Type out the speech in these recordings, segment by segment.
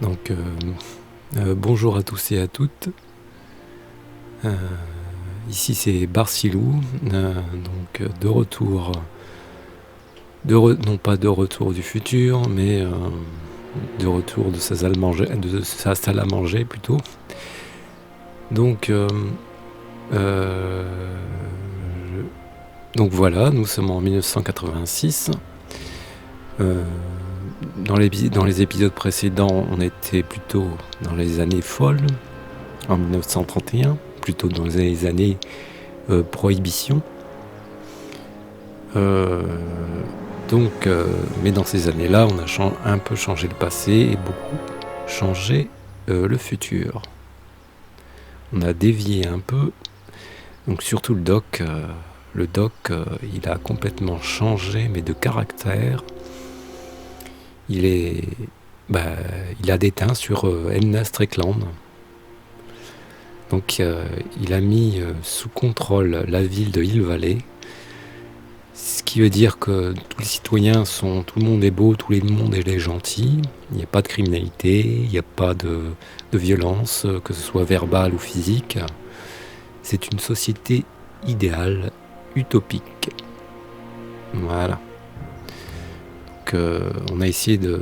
Donc, bonjour à tous et à toutes. Ici c'est Barcilou, donc de retour, non pas de retour du futur, mais de retour de sa salle à manger plutôt. Donc, donc voilà, nous sommes en 1986. Dans les épisodes précédents, on était plutôt dans les années folles, en 1931, plutôt dans les années prohibition. Donc, mais dans ces années-là, on a un peu changé le passé et beaucoup changé le futur. On a dévié un peu, donc surtout le doc. Il a complètement changé, mais de caractère. Il a déteint sur Elna Strickland. Donc il a mis sous contrôle la ville de Hill Valley, ce qui veut dire que tous les citoyens tout le monde est beau, tout le monde est gentil, il n'y a pas de criminalité, il n'y a pas de violence, que ce soit verbale ou physique. C'est une société idéale, utopique. Voilà. Donc on a essayé de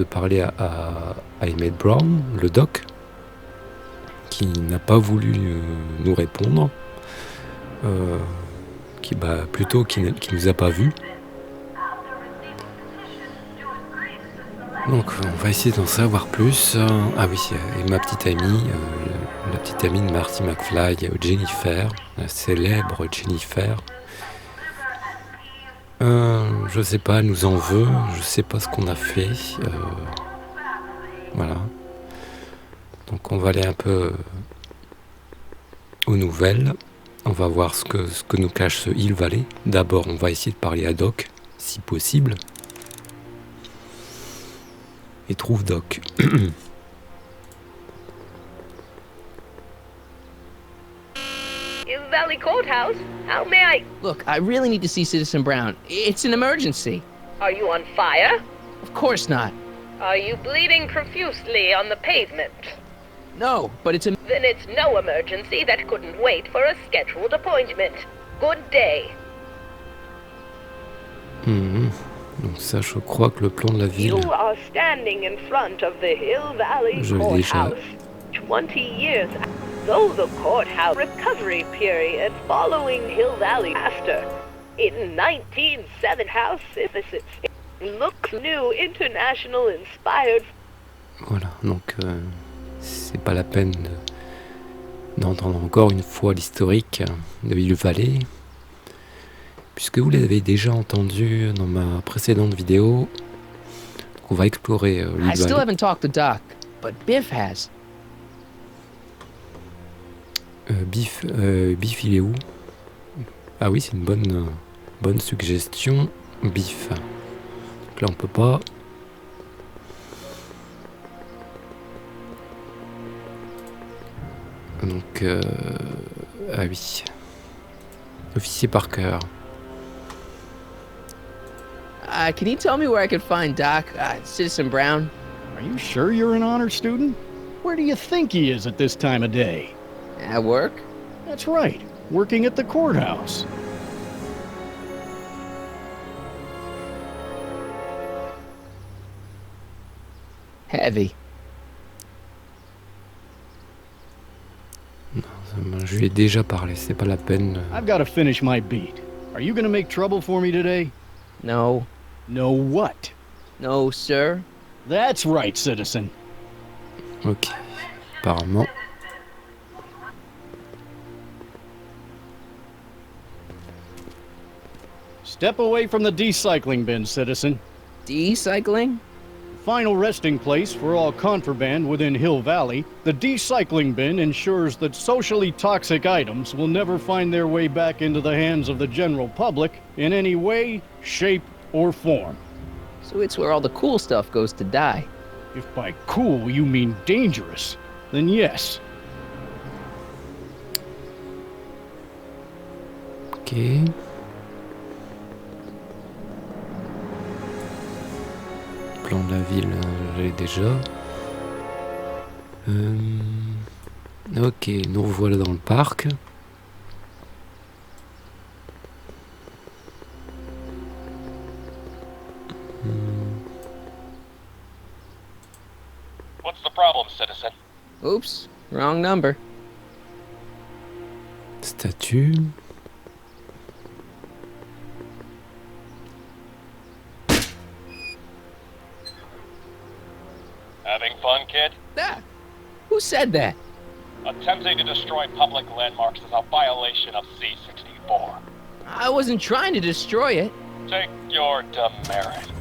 parler à Emmett Brown, le doc, qui n'a pas voulu nous répondre, qui nous a pas vus. Donc on va essayer d'en savoir plus. Ah oui, et ma petite amie, la petite amie de Marty McFly, Jennifer, la célèbre Jennifer. Je sais pas, elle nous en veut, je sais pas ce qu'on a fait. Voilà. Donc on va aller un peu aux nouvelles. On va voir ce que nous cache ce Hill Valley. D'abord, on va essayer de parler à Doc, si possible. Et trouve Doc. Hill Valley Courthouse? How may I... Look, I really need to see Citizen Brown. It's an emergency. Are you on fire? Of course not. Are you bleeding profusely on the pavement? No, but it's a... Then it's no emergency that couldn't wait for a scheduled appointment. Good day. Donc ça, je crois que le plan de la ville... You are standing in front of the Hill Valley Je l'ai déjà. Courthouse. 20 years though the courthouse recovery period following Hill Valley after. In 1907 house emphasis. Looks new international inspired. Voilà, donc c'est pas la peine d'entendre encore une fois l'historique de Hill Valley, puisque vous l'avez déjà entendu dans ma précédente vidéo. Donc on va explorer Hill Valley. I still haven't talked to Doc, but Biff has. Biff, il est où? Ah oui, c'est une bonne suggestion. Biff. Donc là, on peut pas. Donc, ah oui. Officier Parker. Can you tell me where I can find Doc, Citizen Brown? Are you sure you're an honor student? Where do you think he is at this time of day? At work? That's right, working at the courthouse. Heavy. Non, je lui ai déjà parlé, c'est pas la peine. I've got to finish my beat. Are you gonna make trouble for me today? No. No what? No, sir. That's right, citizen. Ok, apparemment. Step away from the decycling bin, citizen. Decycling? Final resting place for all contraband within Hill Valley, the decycling bin ensures that socially toxic items will never find their way back into the hands of the general public in any way, shape, or form. So it's where all the cool stuff goes to die. If by cool you mean dangerous, then yes. Ok. Plan de la ville, j'ai déjà. Ok, nous revoilà dans le parc. What's the problem, citizen? Oops, wrong number. Statue. Having fun, kid? Ah, who said that? Attempting to destroy public landmarks is a violation of C-64. I wasn't trying to destroy it. Take your demerit.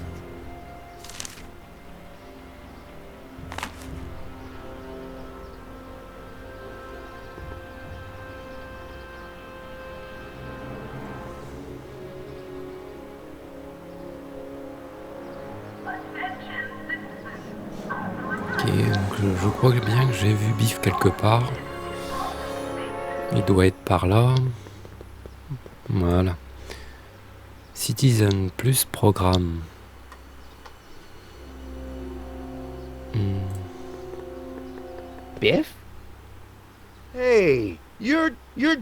Ok, donc je crois bien que j'ai vu Biff quelque part. Il doit être par là. Voilà. Citizen plus programme. Biff? Hey, you're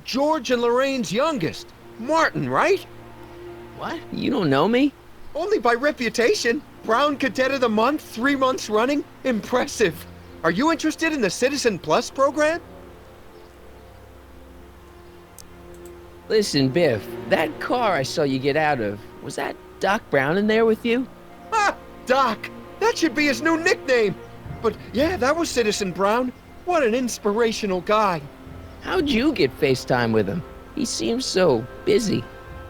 George and Lorraine's youngest. Martin, right? What? You don't know me? Only by reputation. Brown Cadet of the Month, 3 months running. Impressive. Are you interested in the Citizen Plus program? Listen, Biff, that car I saw you get out of, was that Doc Brown in there with you? Ha! Doc! That should be his new nickname. But yeah, that was Citizen Brown. What an inspirational guy. How'd you get FaceTime with him? He seems so busy.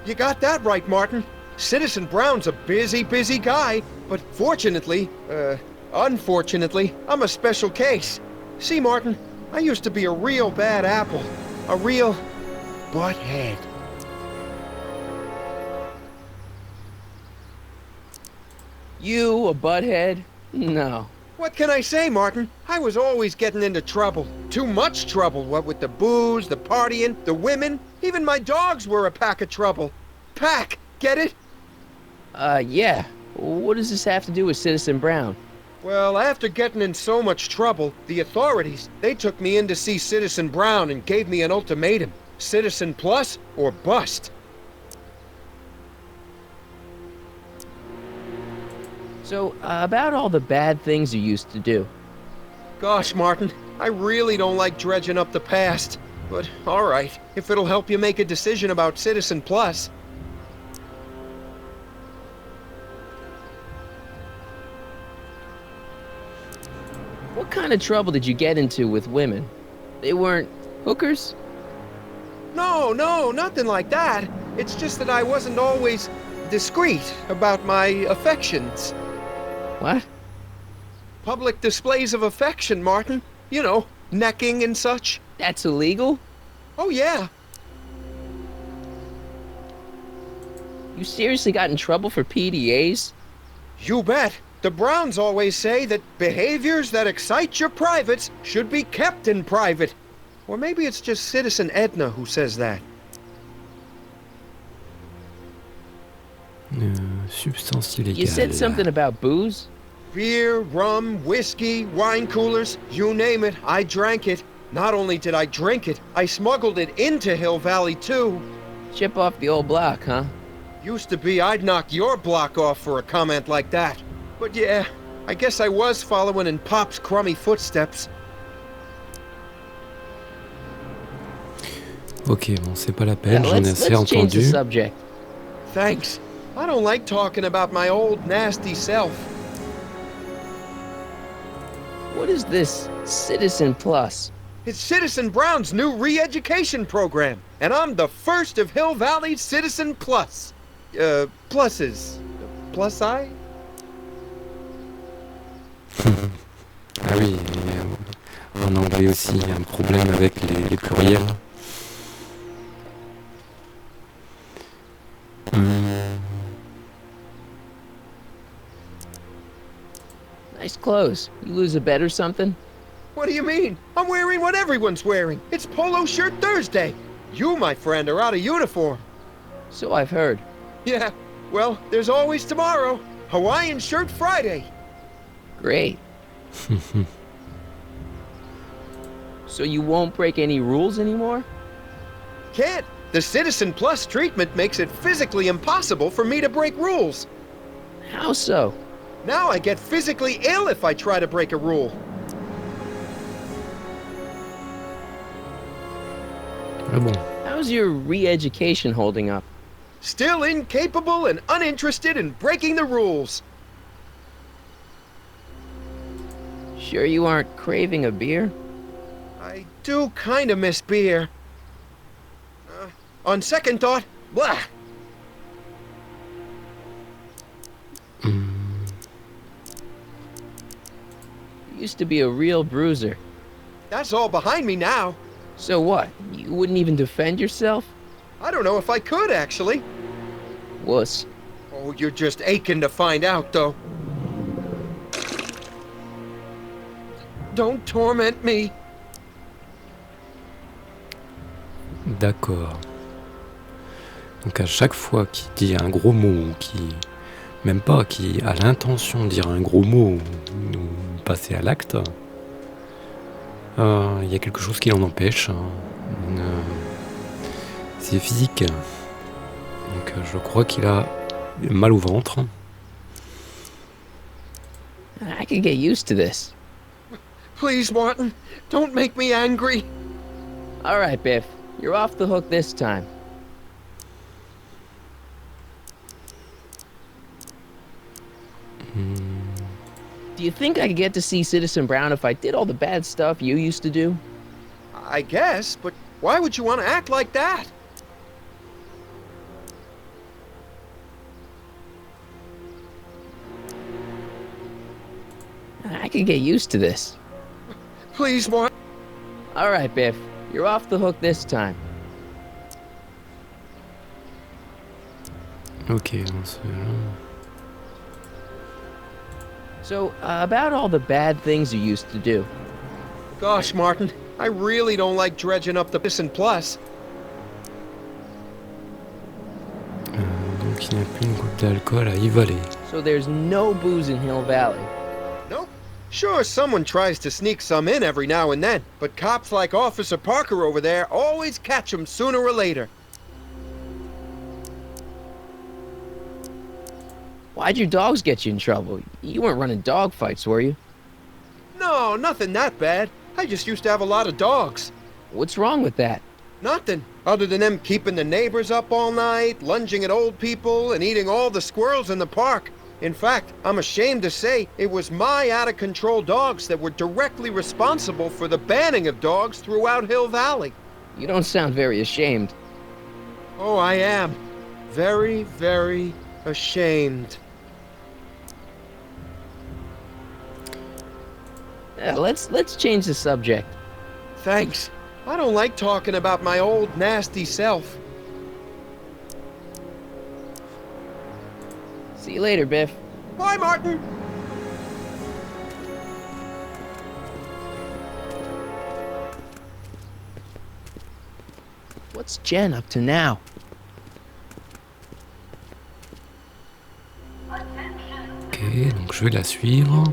You got that right, Martin. Citizen Brown's a busy guy, but unfortunately, I'm a special case. See, Martin, I used to be a real bad apple. A real butthead. You a butthead? No. What can I say, Martin? I was always getting into trouble. Too much trouble, what with the booze, the partying, the women. Even my dogs were a pack of trouble. Pack, get it? Yeah. What does this have to do with Citizen Brown? Well, after getting in so much trouble, the authorities, they took me in to see Citizen Brown and gave me an ultimatum. Citizen Plus or bust. So, about all the bad things you used to do. Gosh, Martin, I really don't like dredging up the past. But, alright, if it'll help you make a decision about Citizen Plus. What kind of trouble did you get into with women? They weren't hookers? No, nothing like that. It's just that I wasn't always discreet about my affections. What? Public displays of affection, Martin. You know, necking and such. That's illegal? Oh, yeah. You seriously got in trouble for PDAs? You bet. The Browns always say that behaviors that excite your privates should be kept in private. Or maybe it's just Citizen Edna who says that. Substance illégale. You said something about booze? Beer, rum, whiskey, wine coolers, you name it, I drank it. Not only did I drink it, I smuggled it into Hill Valley, too. Chip off the old block, huh? Used to be I'd knock your block off for a comment like that. But yeah, I guess I was following in Pop's crummy footsteps. Ok, bon, c'est pas la peine, j'en ai assez let's change the entendu. subject. Thanks. I don't like talking about my old nasty self. What is this Citizen Plus? It's Citizen Brown's new re-education program, and I'm the first of Hill Valley's Citizen Plus. Pluses. Plus I? Ah oui, en anglais aussi, il y a un problème avec les pluriels. Nice clothes. You lose a bet or something? What do you mean? I'm wearing what everyone's wearing. It's Polo Shirt Thursday. You, my friend, are out of uniform. So I've heard. Yeah, well, there's always tomorrow. Hawaiian Shirt Friday. Great. So you won't break any rules anymore? Can't. The Citizen Plus treatment makes it physically impossible for me to break rules. How so? Now I get physically ill if I try to break a rule. Ah bon. How's your re-education holding up? Still incapable and uninterested in breaking the rules. Sure you aren't craving a beer? I do kinda miss beer. On second thought, blah. You used to be a real bruiser. That's all behind me now. So what? You wouldn't even defend yourself? I don't know if I could, actually. Wuss. Oh, you're just aching to find out, though. Don't torment me. D'accord. Donc à chaque fois qu'il dit un gros mot, ou même pas, qui a l'intention de dire un gros mot, ou passer à l'acte, il y a quelque chose qui l'en empêche. C'est physique. Donc je crois qu'il a mal au ventre. I could get used to this. Please, Martin, don't make me angry. All right, Biff. You're off the hook this time. Do you think I could get to see Citizen Brown if I did all the bad stuff you used to do? I guess, but why would you want to act like that? I could get used to this. Please, Martin. All right, Biff. You're off the hook this time. Ok, dans ce So, about all the bad things you used to do. Gosh, Martin, I really don't like dredging up the Citizen Plus. donc il n'y a plus une goutte d'alcool à y valer. So there's no booze in Hill Valley. Nope. Sure, someone tries to sneak some in every now and then, but cops like Officer Parker over there always catch 'em sooner or later. Why'd your dogs get you in trouble? You weren't running dog fights, were you? No, nothing that bad. I just used to have a lot of dogs. What's wrong with that? Nothing, other than them keeping the neighbors up all night, lunging at old people, and eating all the squirrels in the park. In fact, I'm ashamed to say it was my out-of-control dogs that were directly responsible for the banning of dogs throughout Hill Valley. You don't sound very ashamed. Oh, I am. Very, very ashamed. Let's change the subject. Thanks. I don't like talking about my old, nasty self. See you later, Biff. Bye, Martin! What's Jen up to now? Ok, donc je vais la suivre.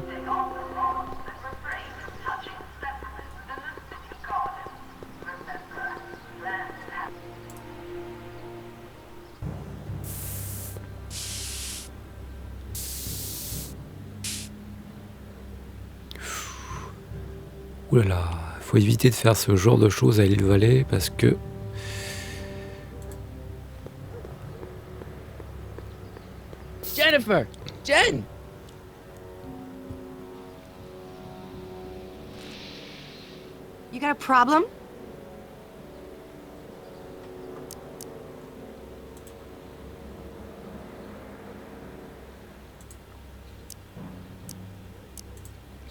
Ouh là là, faut éviter de faire ce genre de choses à Hill Valley parce que Jennifer! Jen! You got a problem?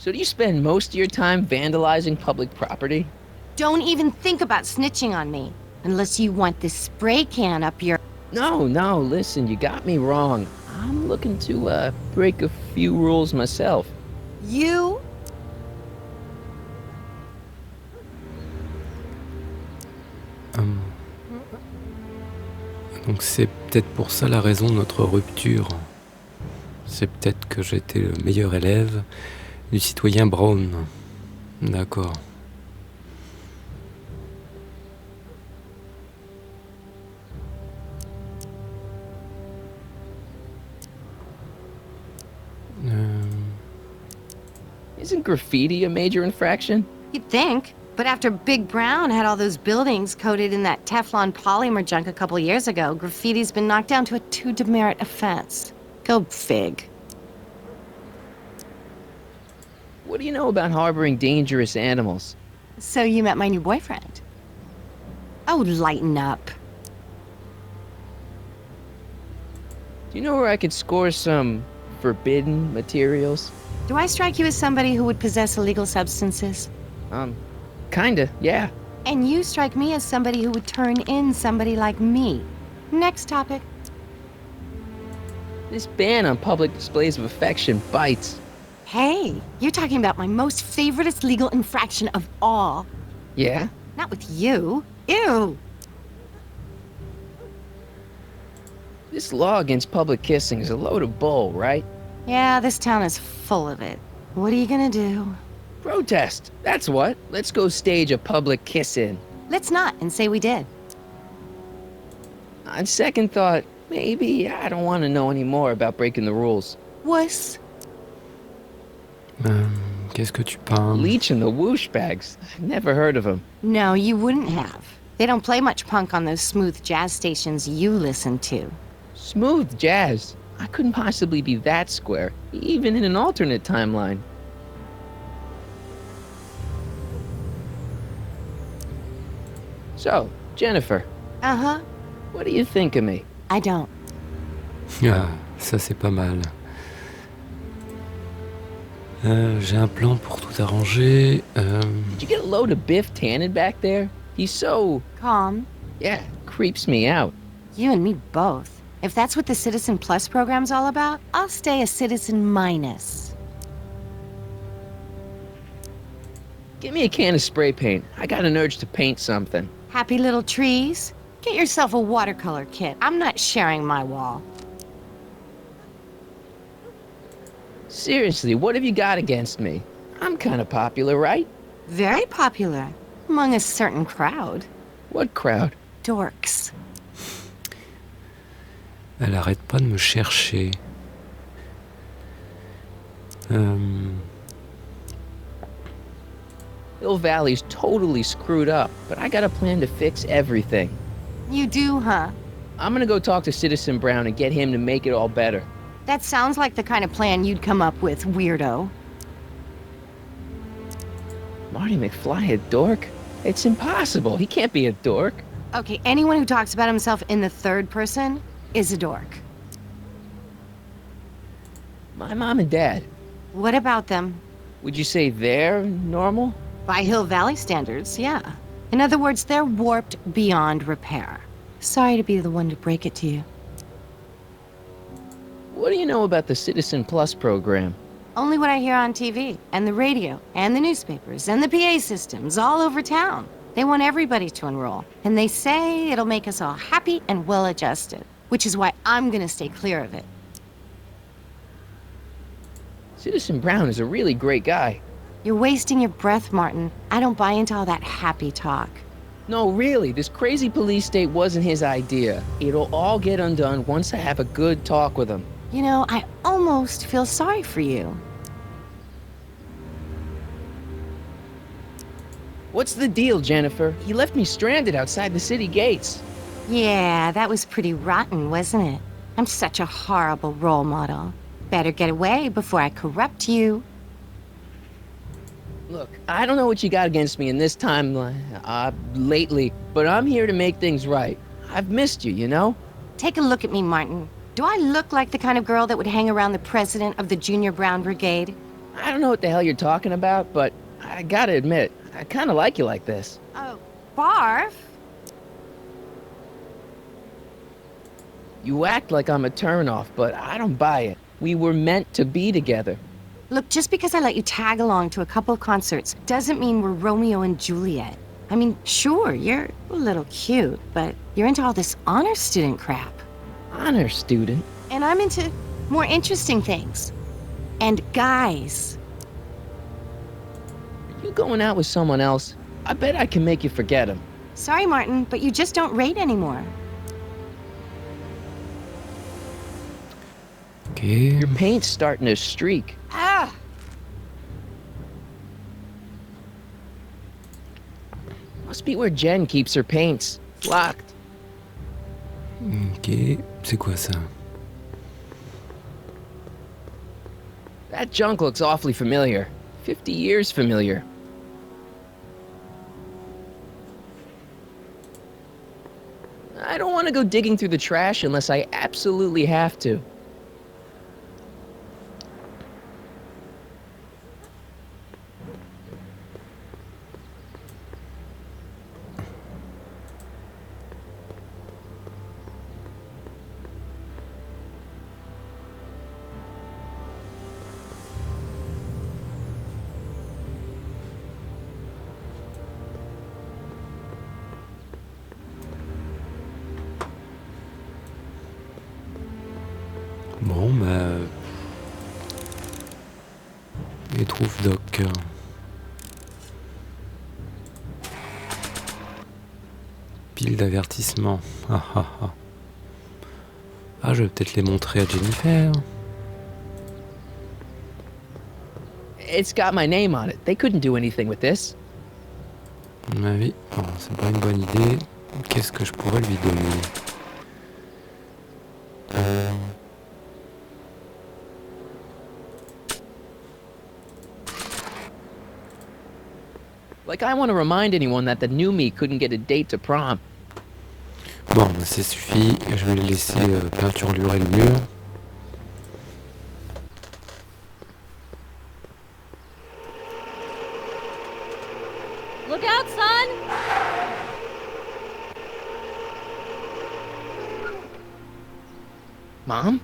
So do you spend most of your time vandalizing public property? Don't even think about snitching on me. Unless you want this spray can up your... No, listen, you got me wrong. I'm looking to, break a few rules myself. You? donc c'est peut-être pour ça la raison de notre rupture. C'est peut-être que j'étais le meilleur élève du citoyen Brown. D'accord. Isn't graffiti a major infraction? You'd think. But after Big Brown had all those buildings coated in that Teflon polymer junk a couple years ago, graffiti's been knocked down to a 2 demerit offense. Go fig. What do you know about harboring dangerous animals? So you met my new boyfriend. Oh, lighten up. Do you know where I could score some forbidden materials? Do I strike you as somebody who would possess illegal substances? Kinda, yeah. And you strike me as somebody who would turn in somebody like me. Next topic. This ban on public displays of affection bites. Hey, you're talking about my most favoriteest legal infraction of all. Yeah? Not with you. Ew. This law against public kissing is a load of bull, right? Yeah, this town is full of it. What are you gonna do? Protest, that's what. Let's go stage a public kiss-in. Let's not and say we did. On second thought, maybe I don't want to know any more about breaking the rules. Wuss. Qu'est-ce que tu penses? Leech and the whoosh bags. I've never heard of them. No, you wouldn't have. They don't play much punk on those smooth jazz stations you listen to. Smooth jazz. I couldn't possibly be that square, even in an alternate timeline. So, Jennifer, Uh-huh. what do you think of me? I don't. Ah, ça c'est pas mal. J'ai un plan pour tout arranger. Did you get a load of Biff Tannen back there? He's so... Calm. yeah, creeps me out. You and me both. If that's what the Citizen Plus program's all about, I'll stay a Citizen Minus. Give me a can of spray paint. I got an urge to paint something. Happy little trees? Get yourself a watercolor kit. I'm not sharing my wall. Seriously, what have you got against me? I'm kind of popular, right? Very popular. Among a certain crowd. What crowd? Dorks. Elle arrête pas de me chercher. Hill Valley's totally screwed up, but I got a plan to fix everything. You do, huh? I'm gonna go talk to Citizen Brown and get him to make it all better. That sounds like the kind of plan you'd come up with, weirdo. Marty McFly a dork? It's impossible. He can't be a dork. Okay, anyone who talks about himself in the third person is a dork. My mom and dad, What about them? would you say they're normal? By Hill Valley standards, yeah. In other words, they're warped beyond repair. Sorry to be the one to break it to you. What do you know about the Citizen Plus program? Only what I hear on TV, and the radio, and the newspapers, and the PA systems all over town. They want everybody to enroll, and they say it'll make us all happy and well-adjusted, which is why I'm gonna stay clear of it. Citizen Brown is a really great guy. You're wasting your breath, Martin. I don't buy into all that happy talk. No, really, this crazy police state wasn't his idea. It'll all get undone once I have a good talk with him. You know, I almost feel sorry for you. What's the deal, Jennifer? He left me stranded outside the city gates. Yeah, that was pretty rotten, wasn't it? I'm such a horrible role model. Better get away before I corrupt you. Look, I don't know what you got against me in this timeline, lately, but I'm here to make things right. I've missed you, you know? Take a look at me, Martin. Do I look like the kind of girl that would hang around the president of the Junior Brown Brigade? I don't know what the hell you're talking about, but I gotta admit, I kinda like you like this. Oh, barf? You act like I'm a turnoff, but I don't buy it. We were meant to be together. Look, just because I let you tag along to a couple of concerts doesn't mean we're Romeo and Juliet. I mean, sure, you're a little cute, but you're into all this honor student crap. Honor student? And I'm into more interesting things. And guys. Are you going out with someone else? I bet I can make you forget him. Sorry, Martin, but you just don't rate anymore. Ok. Your paint's starting to streak. Ah! Must be where Jen keeps her paints. Locked. Ok, c'est quoi ça? That junk looks awfully familiar. 50 years familiar. I don't want to go digging through the trash unless I absolutely have to. Bon, bah... Et trouve Doc. Pile d'avertissements. Ah ah ah. Ah, je vais peut-être les montrer à Jennifer. It's got my name on it. They couldn't do anything with this. À mon avis, bon, c'est pas une bonne idée. Qu'est-ce que je pourrais lui donner? Like I want to remind anyone that the new me couldn't get a date to prom. Bon, bah, ça suffit. Je vais les laisser peinturlurer le mur. Look out, son! Mom?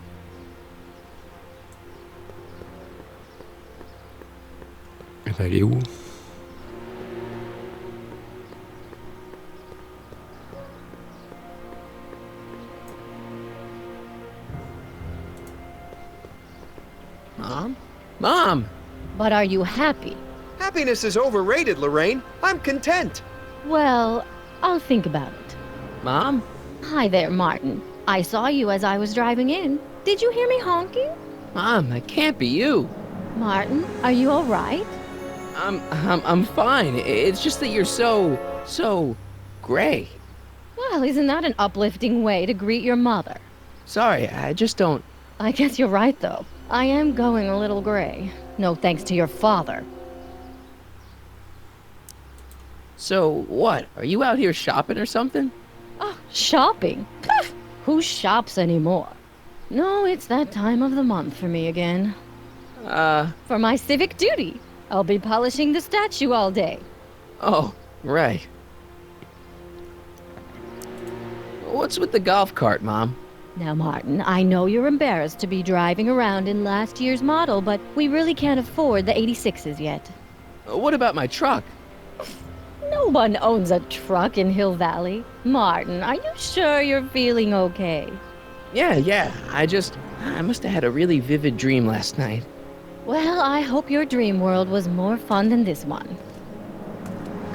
Eh ben, elle est où? Mom? Mom! But are you happy? Happiness is overrated, Lorraine. I'm content. Well, I'll think about it. Mom? Hi there, Martin. I saw you as I was driving in. Did you hear me honking? Mom, that can't be you. Martin, are you all right? I'm fine. It's just that you're so gray. Well, isn't that an uplifting way to greet your mother? Sorry, I just don't... I guess you're right, though. I am going a little gray. No thanks to your father. So, what? Are you out here shopping or something? Oh, shopping? Pah! Who shops anymore? No, it's that time of the month for me again. For my civic duty. I'll be polishing the statue all day. Oh, right. What's with the golf cart, Mom? Now, Martin, I know you're embarrassed to be driving around in last year's model, but we really can't afford the 86s yet. What about my truck? No one owns a truck in Hill Valley. Martin, are you sure you're feeling okay? Yeah. I must have had a really vivid dream last night. Well, I hope your dream world was more fun than this one.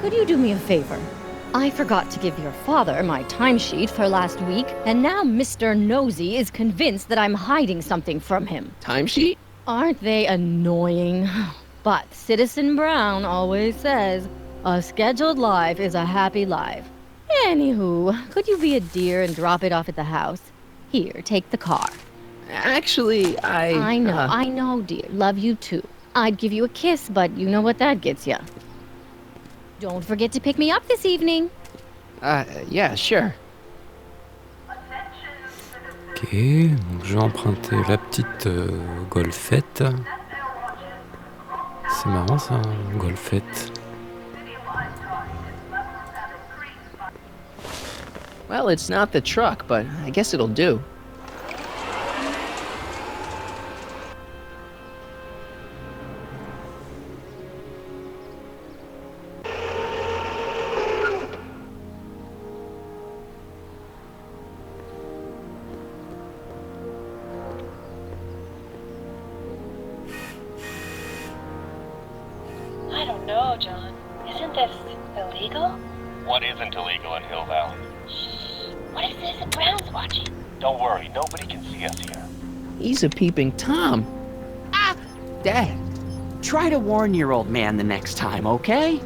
Could you do me a favor? I forgot to give your father my timesheet for last week, and now Mr. Nosy is convinced that I'm hiding something from him. Timesheet? Aren't they annoying? But Citizen Brown always says, a scheduled life is a happy life. Anywho, could you be a dear and drop it off at the house? Here, take the car. Actually, I know, dear. Love you too. I'd give you a kiss, but you know what that gets ya. Don't forget to pick me up this evening. Yeah, sure. Ok, donc je vais emprunter la petite golfette. C'est marrant ça, golfette. Well, it's not the truck, but I guess it'll do. I don't know, John. Isn't this illegal? What isn't illegal in Hill Valley? What if Citizen Brown's watching? Don't worry, nobody can see us here. He's a peeping Tom. Ah! Dad. Try to warn your old man the next time, okay?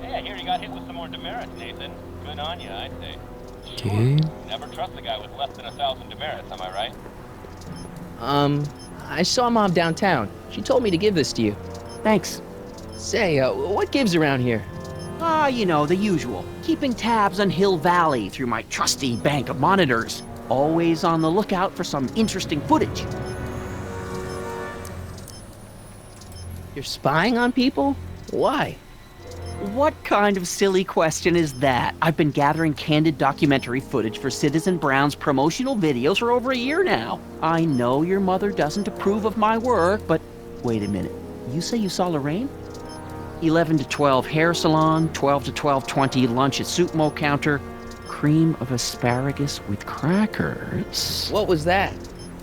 Yeah, here you got hit with some more demerits, Nathan. Good on you, I'd say. Ok. Never trust a guy with less than 1,000 demerits, am I right? I saw Mom downtown. She told me to give this to you. Thanks. Say, what gives around here? You know, the usual. Keeping tabs on Hill Valley through my trusty bank of monitors. Always on the lookout for some interesting footage. You're spying on people? Why? What kind of silly question is that? I've been gathering candid documentary footage for Citizen Brown's promotional videos for over a year now. I know your mother doesn't approve of my work, but wait a minute. You say you saw Lorraine? 11 to 12 hair salon, 12 to 12:20 lunch at soup mo counter, cream of asparagus with crackers. What was that?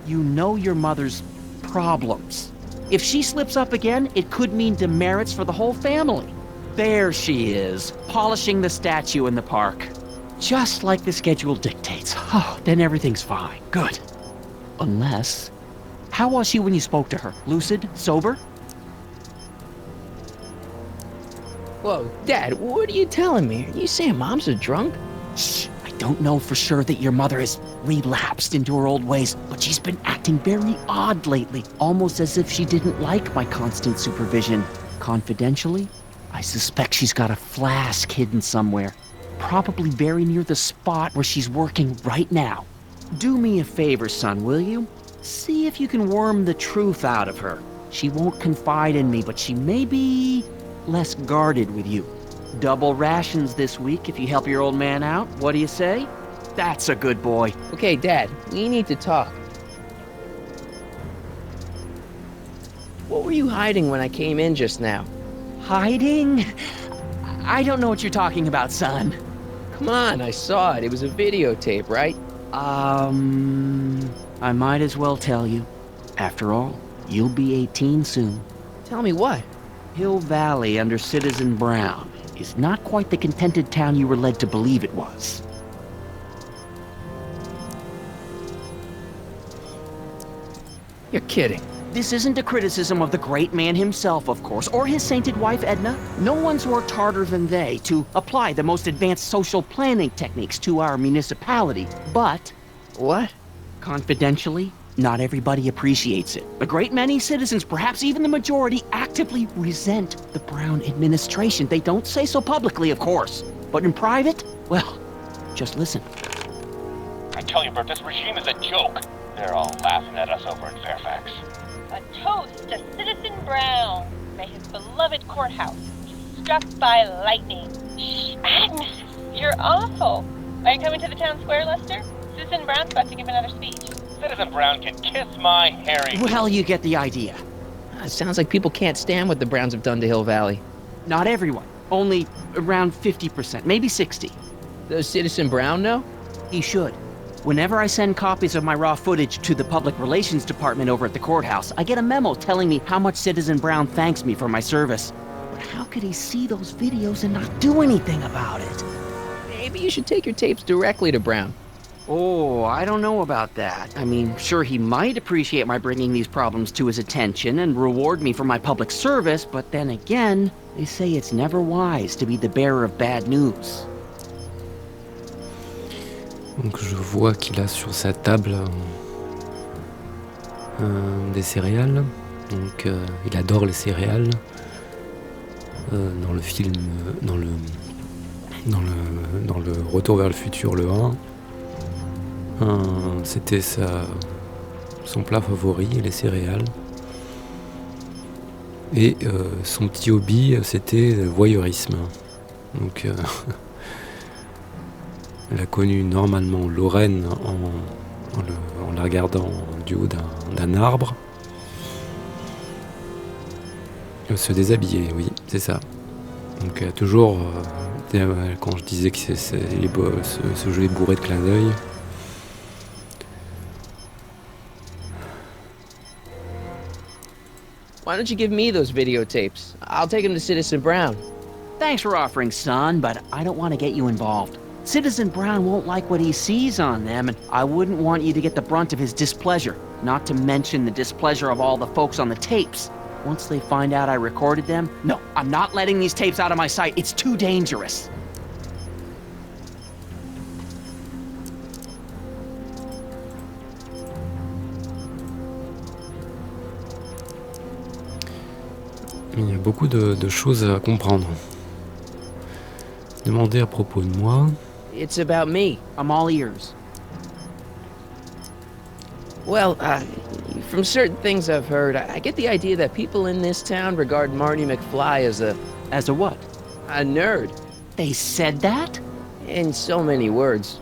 You know your mother's problems. If she slips up again, it could mean demerits for the whole family. There she is, polishing the statue in the park. Just like the schedule dictates. Oh, then everything's fine. Good. Unless... How was she when you spoke to her? Lucid? Sober? Whoa, Dad, what are you telling me? Are you saying Mom's a drunk? Shh. I don't know for sure that your mother has relapsed into her old ways, but she's been acting very odd lately, almost as if she didn't like my constant supervision. Confidentially, I suspect she's got a flask hidden somewhere, probably very near the spot where she's working right now. Do me a favor, son, will you? See if you can worm the truth out of her. She won't confide in me, but she may be less guarded with you. Double rations this week if you help your old man out. What do you say? That's a good boy. Okay, Dad, we need to talk. What were you hiding when I came in just now? Hiding? I don't know what you're talking about, son. Come on, I saw it. It was a videotape, right? I might as well tell you. After all, you'll be 18 soon. Tell me what? Hill Valley under Citizen Brown is not quite the contented town you were led to believe it was. You're kidding. This isn't a criticism of the great man himself, of course, or his sainted wife, Edna. No one's worked harder than they to apply the most advanced social planning techniques to our municipality. But... What? Confidentially, not everybody appreciates it. A great many citizens, perhaps even the majority, actively resent the Brown administration. They don't say so publicly, of course. But in private, well, just listen. I tell you, Bert, this regime is a joke. They're all laughing at us over in Fairfax. A toast to Citizen Brown. May his beloved courthouse be struck by lightning. Shh, Agnes, you're awful. Are you coming to the town square, Lester? Citizen Brown's about to give another speech. Citizen Brown can kiss my herring. Well, you get the idea. It sounds like people can't stand what the Browns have done to Hill Valley. Not everyone. Only around 50%, maybe 60. Does Citizen Brown know? He should. Whenever I send copies of my raw footage to the Public Relations Department over at the courthouse, I get a memo telling me how much Citizen Brown thanks me for my service. But how could he see those videos and not do anything about it? Maybe you should take your tapes directly to Brown. Oh, I don't know about that. I mean, sure, he might appreciate my bringing these problems to his attention and reward me for my public service, but then again, they say it's never wise to be the bearer of bad news. Donc je vois qu'il a sur sa table des céréales. Donc il adore les céréales. Dans le film, dans le Retour vers le futur, le 1, c'était son plat favori, les céréales. Et son petit hobby, c'était le voyeurisme. Donc elle a connu normalement Lorraine en la regardant du haut d'un arbre. Se déshabiller, oui, c'est ça. Donc elle a toujours, quand je disais que ce jeu est bourré de clins d'œil, Why don't you give me those videotapes? I'll take them to Citizen Brown. Thanks for offering, son, but I don't want to get you involved. Citizen Brown won't like what he sees on them, and I wouldn't want you to get the brunt of his displeasure, not to mention the displeasure of all the folks on the tapes. Once they find out I recorded them, no, I'm not letting these tapes out of my sight. It's too dangerous. Il y a beaucoup de choses à comprendre. Demander à propos de moi. It's about me. I'm all ears. Well, from certain things I've heard, I get the idea that people in this town regard Marty McFly as a... As a what? a nerd. They said that? In so many words.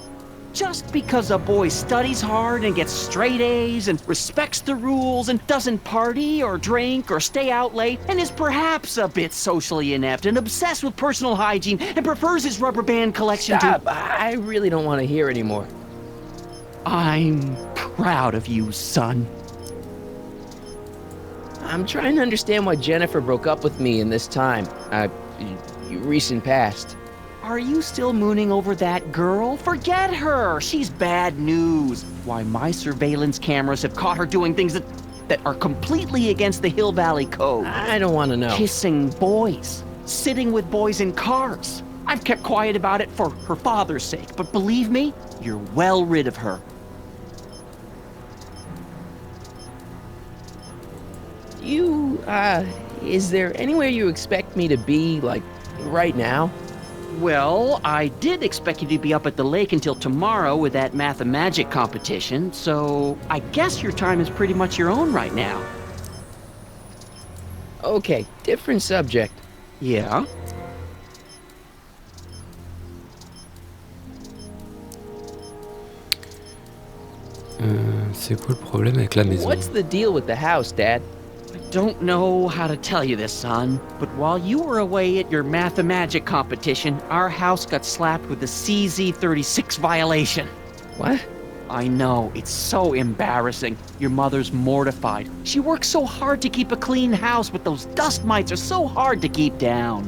Just because a boy studies hard and gets straight A's and respects the rules and doesn't party or drink or stay out late and is perhaps a bit socially inept and obsessed with personal hygiene and prefers his rubber band collection Stop! I really don't want to hear anymore. I'm proud of you, son. I'm trying to understand why Jennifer broke up with me in this time. Recent past. Are you still mooning over that girl? Forget her! She's bad news. Why, my surveillance cameras have caught her doing things that are completely against the Hill Valley Code. I don't want to know. Kissing boys. Sitting with boys in cars. I've kept quiet about it for her father's sake, but believe me, you're well rid of her. Is there anywhere you expect me to be, like, right now? Well, I did expect you to be up at the lake until tomorrow with that math-magic competition, so I guess your time is pretty much your own right now. Okay, different subject. Yeah? C'est quoi le problème avec la maison? What's the deal with the house, Dad? I don't know how to tell you this, son, but while you were away at your math-magic competition, our house got slapped with a CZ36 violation. What? I know, it's so embarrassing. Your mother's mortified. She works so hard to keep a clean house, but those dust mites are so hard to keep down.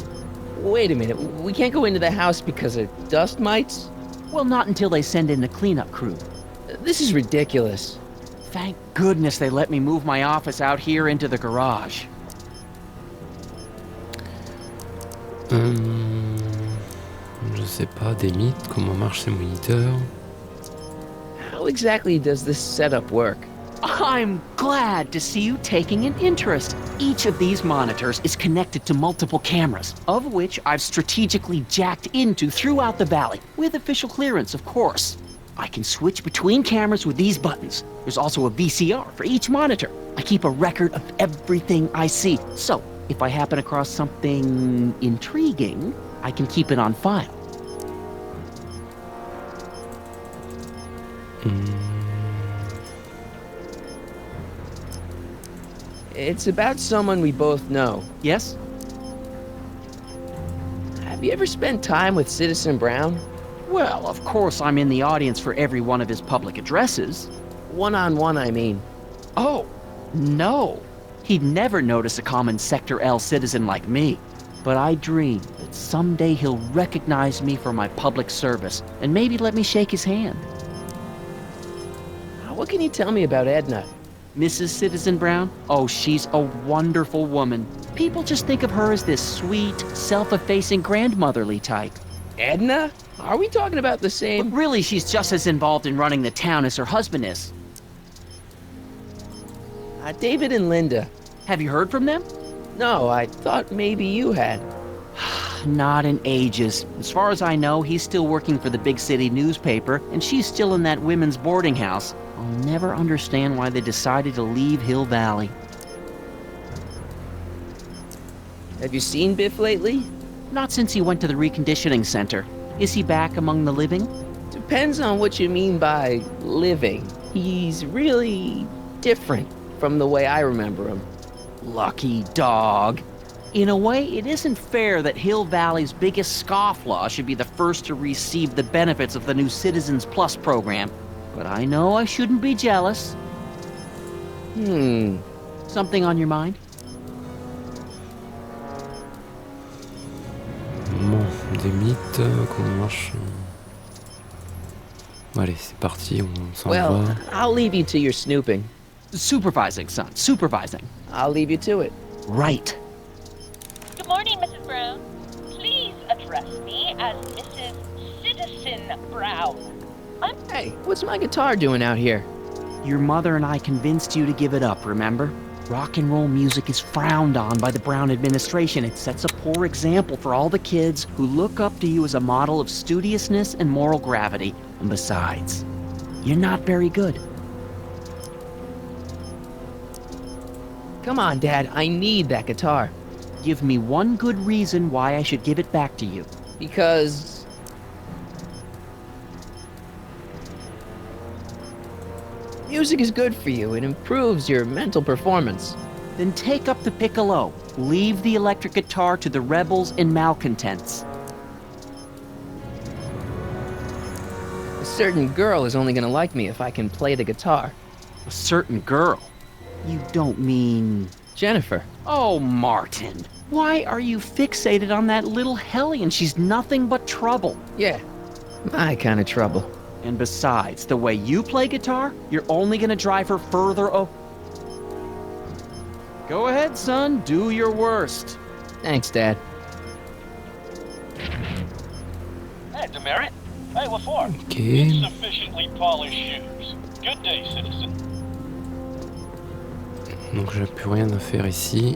Wait a minute, we can't go into the house because of dust mites? Well, not until they send in the cleanup crew. This is ridiculous. Thank goodness they let me move my office out here into the garage. Je sais pas, des mythes, comment marchent ces moniteurs? How exactly does this setup work? I'm glad to see you taking an interest. Each of these monitors is connected to multiple cameras, of which I've strategically jacked into throughout the valley, with official clearance, of course. I can switch between cameras with these buttons. There's also a VCR for each monitor. I keep a record of everything I see, so if I happen across something intriguing, I can keep it on file. It's about someone we both know. Yes? Have you ever spent time with Citizen Brown? Well, of course I'm in the audience for every one of his public addresses. One-on-one, I mean. Oh, no. He'd never notice a common Sector L citizen like me. But I dream that someday he'll recognize me for my public service and maybe let me shake his hand. What can you tell me about Edna? Mrs. Citizen Brown? Oh, she's a wonderful woman. People just think of her as this sweet, self-effacing grandmotherly type. Edna? Are we talking about the same? But really, she's just as involved in running the town as her husband is. David and Linda. Have you heard from them? No, I thought maybe you had. Not in ages. As far as I know, he's still working for the big city newspaper, and she's still in that women's boarding house. I'll never understand why they decided to leave Hill Valley. Have you seen Biff lately? Not since he went to the reconditioning center. Is he back among the living? Depends on what you mean by living. He's really different from the way I remember him. Lucky dog. In a way, it isn't fair that Hill Valley's biggest scofflaw should be the first to receive the benefits of the new Citizens Plus program. But I know I shouldn't be jealous. Something on your mind? Bon, des mythes, comment marche? Allez, c'est parti, on s'en Well, va. I'll leave you to your snooping. Supervising, son, supervising. I'll leave you to it. Right. Good morning, Mrs. Brown. Please address me as Mrs. Citizen Brown. Hey, what's my guitar doing out here? Your mother and I convinced you to give it up, remember? Rock and roll music is frowned on by the Brown administration. It sets a poor example for all the kids who look up to you as a model of studiousness and moral gravity. And besides, you're not very good. Come on, Dad, I need that guitar. Give me one good reason why I should give it back to you. Because... music is good for you. It improves your mental performance. Then take up the piccolo. Leave the electric guitar to the rebels and malcontents. A certain girl is only gonna like me if I can play the guitar. A certain girl? You don't mean... Jennifer. Oh, Martin. Why are you fixated on that little hellion? She's nothing but trouble. Yeah, my kind of trouble. And besides, the way you play guitar, you're only gonna drive her further Go ahead, son. Do your worst. Thanks, Dad. Hey, demerit. Hey, what for? Ok. Insufficiently polished shoes. Good day, citizen. Donc j'ai plus rien à faire ici.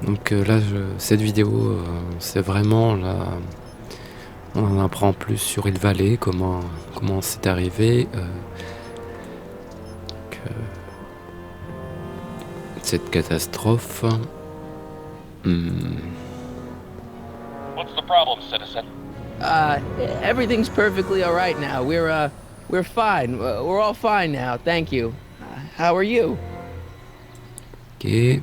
Donc là, cette vidéo, c'est vraiment là... On en apprend plus sur Hill Valley, comment c'est arrivé, que cette catastrophe. What's the problem, citizen? Everything's perfectly all right now. We're fine. We're all fine now, thank you. How are you? Ok.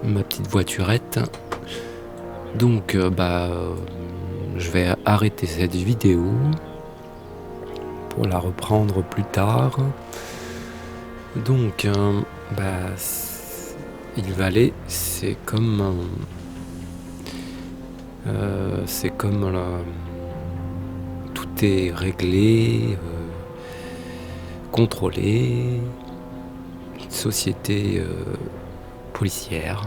Ma petite voiturette. Donc, je vais arrêter cette vidéo pour la reprendre plus tard. Donc, Hill Valley, c'est comme tout est réglé, contrôlé, une société policière.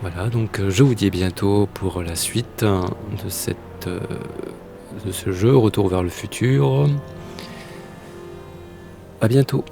Voilà, donc je vous dis à bientôt pour la suite de ce jeu, Retour vers le futur. À bientôt.